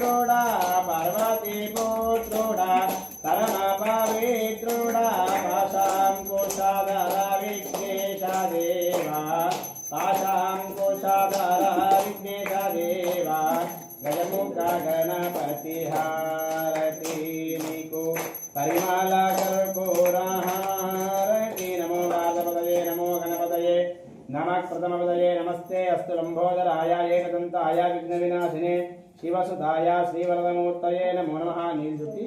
पवित्रोडा पार्वती पुत्रोडा परम पवित्रोडा पाशां कोशाधरा विघ्नेशा देवा पाशां कोशाधरा विघ्नेशा देवा गजमुख गणपति हारती निको परिमला कर्पूर हारती नमो नारदपतये नमो गणपतये नमः प्रथमपदये नमस्ते अस्तु लंबोदराय एकदंताय विघ्नविनाशिने शिवसुताय श्रीवरदमूर्तये नमो नमः नीलज्योति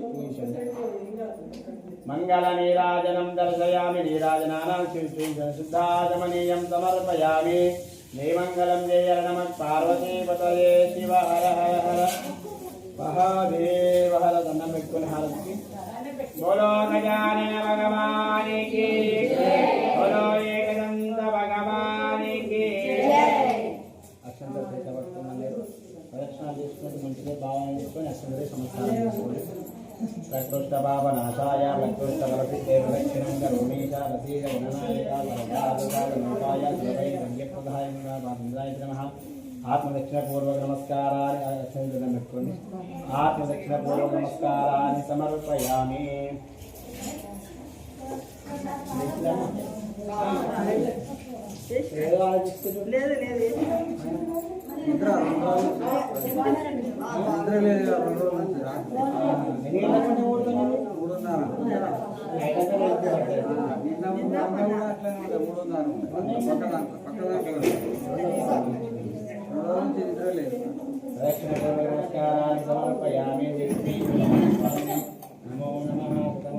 मंगलनीराजनं दर्शयामि नीराजनानां शुद्धाचमनीयं समर्पयामि जयमंगलं जय नमः पार्वतीपतये शिव हर हर हर महादेव हर दन्नं పెట్టుకొని హారతి बोलो गजानन भगवान की बोलो एकदंत भगवान की अक्षंतर प्रदक्षिणा చేసుకొని మంచిగా భావన చేసుకొని అక్షంతరే సమస్యలు చేసుకోండి ప్రకృష్ట భావనాశాయ ప్రకృష్ట కల్పితే ప్రదక్షిణం కరోమీశ రసీద గణనాయక వరదాయ నోపాయ శివై సంజ్ఞప్రదాయంగా బాంద్రాయ నమః ఆత్మదక్షిణ పూర్వక నమస్కారాన్ని అక్షంతరం పెట్టుకోండి ఆత్మదక్షిణ పూర్వక నమస్కారాన్ని సమర్పయామి లేదు नमस्कारान् समर्पयामि नमो नमः